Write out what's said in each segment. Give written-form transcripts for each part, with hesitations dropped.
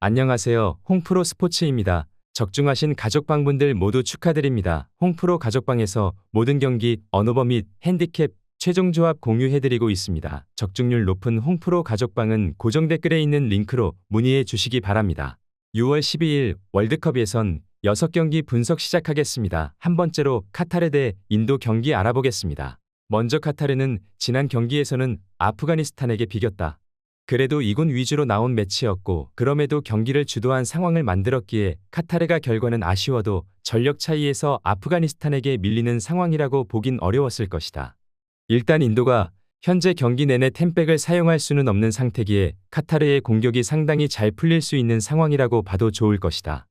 안녕하세요. 홍프로 스포츠입니다. 적중하신 가족방분들 모두 축하드립니다. 홍프로 가족방에서 모든 경기, 언오버 및 핸디캡, 최종 조합 공유해드리고 있습니다. 적중률 높은 홍프로 가족방은 고정 댓글에 있는 링크로 문의해 주시기 바랍니다. 6월 12일 월드컵 예선 6경기 분석 시작하겠습니다. 한 번째로 카타르 대 인도 경기 알아보겠습니다. 먼저 카타르는 지난 경기에서는 아프가니스탄에게 비겼다. 그래도 2군 위주로 나온 매치였고 그럼에도 경기를 주도한 상황을 만들었기에 카타르가 결과는 아쉬워도 전력 차이에서 아프가니스탄에게 밀리는 상황이라고 보긴 어려웠을 것이다. 일단 인도가 현재 경기 내내 템백을 사용할 수는 없는 상태기에 카타르의 공격이 상당히 잘 풀릴 수 있는 상황이라고 봐도 좋을 것이다.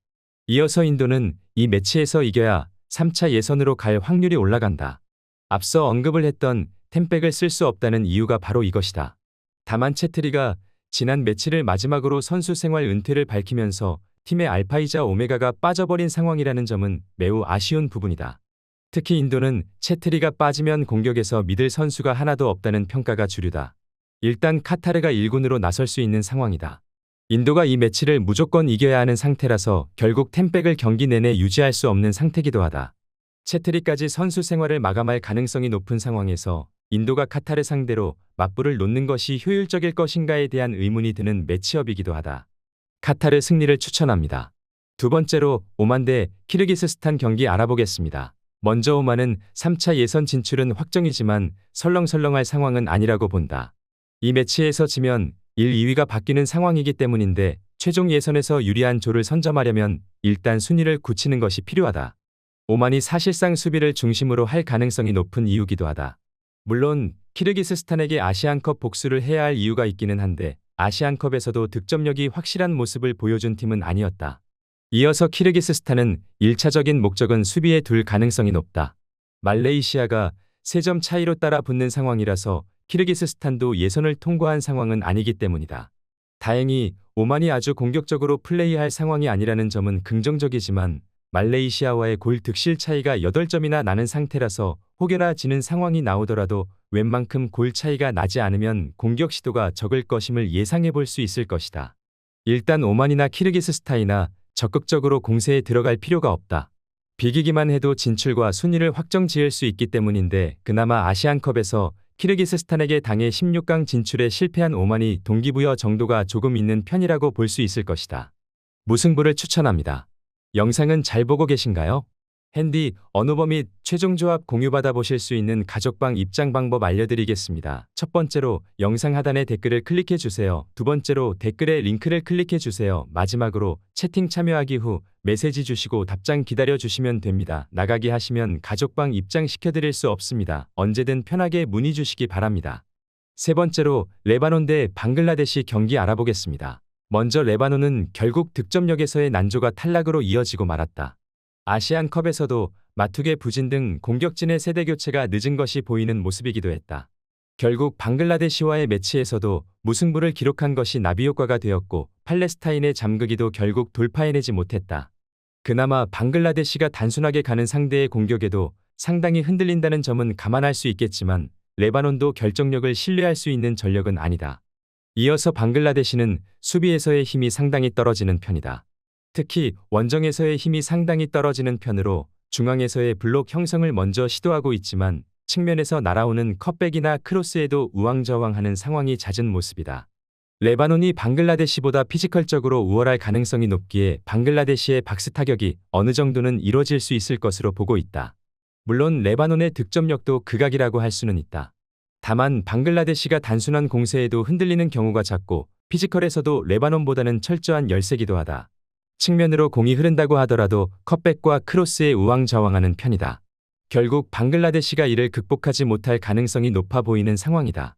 이어서 인도는 이 매치에서 이겨야 3차 예선으로 갈 확률이 올라간다. 앞서 언급을 했던 템백을 쓸 수 없다는 이유가 바로 이것이다. 다만 채트리가 지난 매치를 마지막으로 선수 생활 은퇴를 밝히면서 팀의 알파이자 오메가가 빠져버린 상황이라는 점은 매우 아쉬운 부분이다. 특히 인도는 채트리가 빠지면 공격에서 믿을 선수가 하나도 없다는 평가가 주류다. 일단 카타르가 1군으로 나설 수 있는 상황이다. 인도가 이 매치를 무조건 이겨야 하는 상태라서 결국 템백을 경기 내내 유지할 수 없는 상태기도 하다. 채트리까지 선수 생활을 마감할 가능성이 높은 상황에서 인도가 카타르 상대로 맞불을 놓는 것이 효율적일 것인가에 대한 의문이 드는 매치업이기도 하다. 카타르 승리를 추천합니다. 두 번째로 오만 대 키르기스스탄 경기 알아보겠습니다. 먼저 오만은 3차 예선 진출은 확정이지만 설렁설렁할 상황은 아니라고 본다. 이 매치에서 지면 1, 2위가 바뀌는 상황이기 때문인데 최종 예선에서 유리한 조를 선점하려면 일단 순위를 굳히는 것이 필요하다. 오만이 사실상 수비를 중심으로 할 가능성이 높은 이유기도 하다. 물론 키르기스스탄에게 아시안컵 복수를 해야 할 이유가 있기는 한데 아시안컵에서도 득점력이 확실한 모습을 보여준 팀은 아니었다. 이어서 키르기스스탄은 1차적인 목적은 수비에 둘 가능성이 높다. 말레이시아가 3점 차이로 따라 붙는 상황이라서 키르기스스탄도 예선을 통과한 상황은 아니기 때문이다. 다행히 오만이 아주 공격적으로 플레이할 상황이 아니라는 점은 긍정적이지만 말레이시아와의 골 득실 차이가 8점이나 나는 상태라서 혹여나 지는 상황이 나오더라도 웬만큼 골 차이가 나지 않으면 공격 시도가 적을 것임을 예상해 볼 수 있을 것이다. 일단 오만이나 키르기스스탄이나 적극적으로 공세에 들어갈 필요가 없다. 비기기만 해도 진출과 순위를 확정 지을 수 있기 때문인데 그나마 아시안컵에서 키르기스스탄에게 당해 16강 진출에 실패한 오만이 동기부여 정도가 조금 있는 편이라고 볼 수 있을 것이다. 무승부를 추천합니다. 영상은 잘 보고 계신가요? 핸디, 언오버 및 최종 조합 공유받아 보실 수 있는 가족방 입장 방법 알려드리겠습니다. 첫 번째로 영상 하단에 댓글을 클릭해 주세요. 두 번째로 댓글에 링크를 클릭해 주세요. 마지막으로 채팅 참여하기 후 메시지 주시고 답장 기다려 주시면 됩니다. 나가기 하시면 가족방 입장 시켜드릴 수 없습니다. 언제든 편하게 문의 주시기 바랍니다. 세 번째로 레바논 대 방글라데시 경기 알아보겠습니다. 먼저 레바논은 결국 득점력에서의 난조가 탈락으로 이어지고 말았다. 아시안컵에서도 마투개 부진 등 공격진의 세대 교체가 늦은 것이 보이는 모습이기도 했다. 결국 방글라데시와의 매치에서도 무승부를 기록한 것이 나비효과가 되었고 팔레스타인의 잠그기도 결국 돌파해내지 못했다. 그나마 방글라데시가 단순하게 가는 상대의 공격에도 상당히 흔들린다는 점은 감안할 수 있겠지만 레바논도 결정력을 신뢰할 수 있는 전력은 아니다. 이어서 방글라데시는 수비에서의 힘이 상당히 떨어지는 편이다. 특히 원정에서의 힘이 상당히 떨어지는 편으로 중앙에서의 블록 형성을 먼저 시도하고 있지만 측면에서 날아오는 컷백이나 크로스에도 우왕좌왕하는 상황이 잦은 모습이다. 레바논이 방글라데시보다 피지컬적으로 우월할 가능성이 높기에 방글라데시의 박스 타격이 어느 정도는 이뤄질 수 있을 것으로 보고 있다. 물론 레바논의 득점력도 극악이라고 할 수는 있다. 다만 방글라데시가 단순한 공세에도 흔들리는 경우가 잦고 피지컬에서도 레바논보다는 철저한 열세기도 하다. 측면으로 공이 흐른다고 하더라도 컷백과 크로스에 우왕좌왕하는 편이다. 결국 방글라데시가 이를 극복하지 못할 가능성이 높아 보이는 상황이다.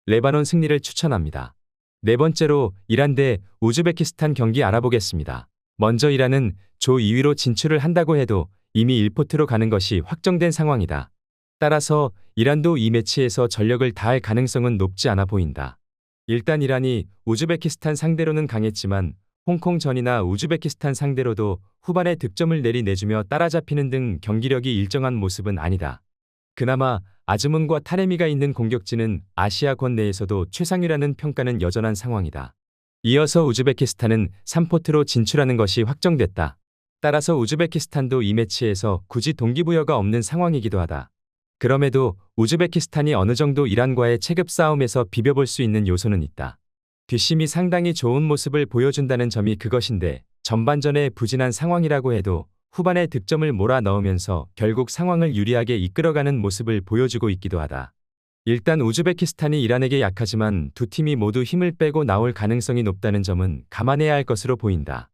레바논 승리를 추천합니다. 네 번째로 이란 대 우즈베키스탄 경기 알아보겠습니다. 먼저 이란은 조 2위로 진출을 한다고 해도 이미 1포트로 가는 것이 확정된 상황이다. 따라서 이란도 이 매치에서 전력을 다할 가능성은 높지 않아 보인다. 일단 이란이 우즈베키스탄 상대로는 강했지만 홍콩전이나 우즈베키스탄 상대로도 후반에 득점을 내주며 따라잡히는 등 경기력이 일정한 모습은 아니다. 그나마 아즈문과 타레미가 있는 공격진은 아시아권 내에서도 최상위라는 평가는 여전한 상황이다. 이어서 우즈베키스탄은 3포트로 진출하는 것이 확정됐다. 따라서 우즈베키스탄도 이 매치에서 굳이 동기부여가 없는 상황이기도 하다. 그럼에도 우즈베키스탄이 어느 정도 이란과의 체급 싸움에서 비벼볼 수 있는 요소는 있다. 뒷심이 상당히 좋은 모습을 보여준다는 점이 그것인데 전반전에 부진한 상황이라고 해도 후반에 득점을 몰아 넣으면서 결국 상황을 유리하게 이끌어가는 모습을 보여주고 있기도 하다. 일단 우즈베키스탄이 이란에게 약하지만 두 팀이 모두 힘을 빼고 나올 가능성이 높다는 점은 감안해야 할 것으로 보인다.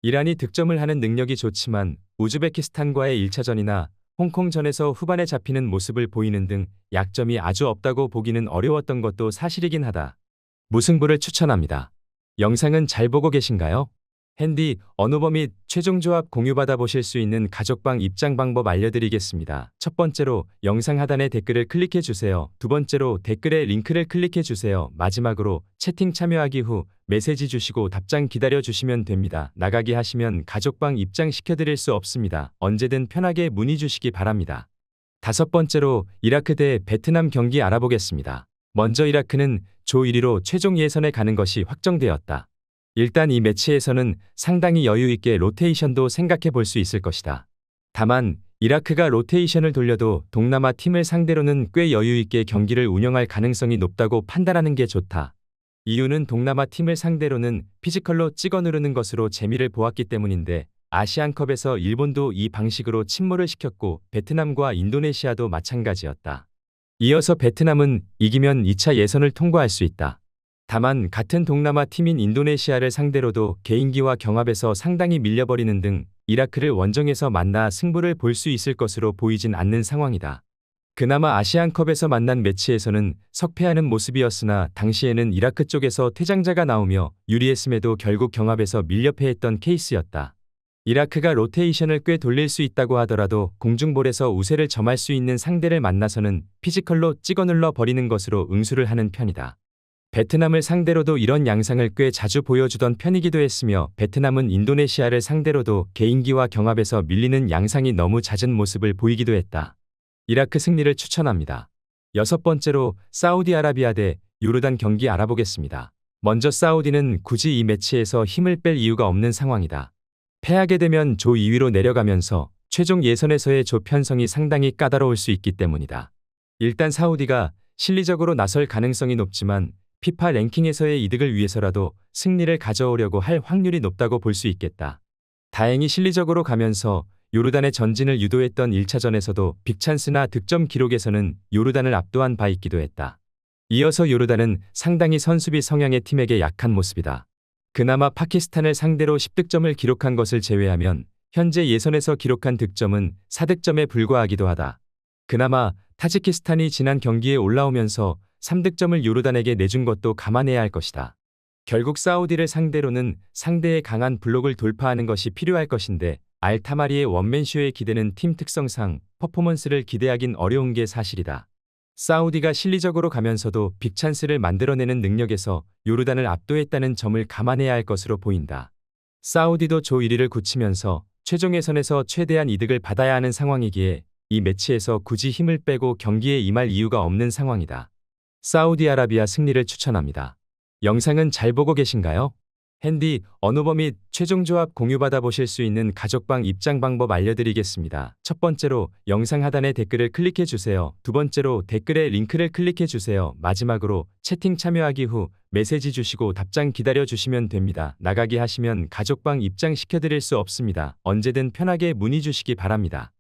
이란이 득점을 하는 능력이 좋지만 우즈베키스탄과의 1차전이나 홍콩전에서 후반에 잡히는 모습을 보이는 등 약점이 아주 없다고 보기는 어려웠던 것도 사실이긴 하다. 무승부를 추천합니다. 영상은 잘 보고 계신가요? 핸디, 언어버 및 최종 조합 공유받아 보실 수 있는 가족방 입장 방법 알려드리겠습니다. 첫 번째로 영상 하단에 댓글을 클릭해 주세요. 두 번째로 댓글에 링크를 클릭해 주세요. 마지막으로 채팅 참여하기 후 메시지 주시고 답장 기다려 주시면 됩니다. 나가기 하시면 가족방 입장 시켜드릴 수 없습니다. 언제든 편하게 문의 주시기 바랍니다. 다섯 번째로 이라크 대 베트남 경기 알아보겠습니다. 먼저 이라크는 조 1위로 최종 예선에 가는 것이 확정되었다. 일단 이 매치에서는 상당히 여유 있게 로테이션도 생각해 볼 수 있을 것이다. 다만 이라크가 로테이션을 돌려도 동남아 팀을 상대로는 꽤 여유 있게 경기를 운영할 가능성이 높다고 판단하는 게 좋다. 이유는 동남아 팀을 상대로는 피지컬로 찍어 누르는 것으로 재미를 보았기 때문인데 아시안컵에서 일본도 이 방식으로 침몰을 시켰고 베트남과 인도네시아도 마찬가지였다. 이어서 베트남은 이기면 2차 예선을 통과할 수 있다. 다만 같은 동남아 팀인 인도네시아를 상대로도 개인기와 경합에서 상당히 밀려버리는 등 이라크를 원정에서 만나 승부를 볼 수 있을 것으로 보이진 않는 상황이다. 그나마 아시안컵에서 만난 매치에서는 석패하는 모습이었으나 당시에는 이라크 쪽에서 퇴장자가 나오며 유리했음에도 결국 경합에서 밀려 패했던 케이스였다. 이라크가 로테이션을 꽤 돌릴 수 있다고 하더라도 공중볼에서 우세를 점할 수 있는 상대를 만나서는 피지컬로 찍어 눌러 버리는 것으로 응수를 하는 편이다. 베트남을 상대로도 이런 양상을 꽤 자주 보여주던 편이기도 했으며 베트남은 인도네시아를 상대로도 개인기와 경합에서 밀리는 양상이 너무 잦은 모습을 보이기도 했다. 이라크 승리를 추천합니다. 여섯 번째로 사우디아라비아 대 요르단 경기 알아보겠습니다. 먼저 사우디는 굳이 이 매치에서 힘을 뺄 이유가 없는 상황이다. 패하게 되면 조 2위로 내려가면서 최종 예선에서의 조 편성이 상당히 까다로울 수 있기 때문이다. 일단 사우디가 실리적으로 나설 가능성이 높지만 피파 랭킹에서의 이득을 위해서라도 승리를 가져오려고 할 확률이 높다고 볼 수 있겠다. 다행히 실리적으로 가면서 요르단의 전진을 유도했던 1차전에서도 빅찬스나 득점 기록에서는 요르단을 압도한 바 있기도 했다. 이어서 요르단은 상당히 선수비 성향의 팀에게 약한 모습이다. 그나마 파키스탄을 상대로 10득점을 기록한 것을 제외하면 현재 예선에서 기록한 득점은 4득점에 불과하기도 하다. 그나마 타지키스탄이 지난 경기에 올라오면서 3득점을 요르단에게 내준 것도 감안해야 할 것이다. 결국 사우디를 상대로는 상대의 강한 블록을 돌파하는 것이 필요할 것인데 알타마리의 원맨쇼에 기대는 팀 특성상 퍼포먼스를 기대하긴 어려운 게 사실이다. 사우디가 실리적으로 가면서도 빅찬스를 만들어내는 능력에서 요르단을 압도했다는 점을 감안해야 할 것으로 보인다. 사우디도 조 1위를 굳히면서 최종 예선에서 최대한 이득을 받아야 하는 상황이기에 이 매치에서 굳이 힘을 빼고 경기에 임할 이유가 없는 상황이다. 사우디아라비아 승리를 추천합니다. 영상은 잘 보고 계신가요? 핸디, 언어버 및 최종 조합 공유받아 보실 수 있는 가족방 입장 방법 알려드리겠습니다. 첫 번째로 영상 하단에 댓글을 클릭해 주세요. 두 번째로 댓글에 링크를 클릭해 주세요. 마지막으로 채팅 참여하기 후 메시지 주시고 답장 기다려 주시면 됩니다. 나가기 하시면 가족방 입장 시켜드릴 수 없습니다. 언제든 편하게 문의 주시기 바랍니다.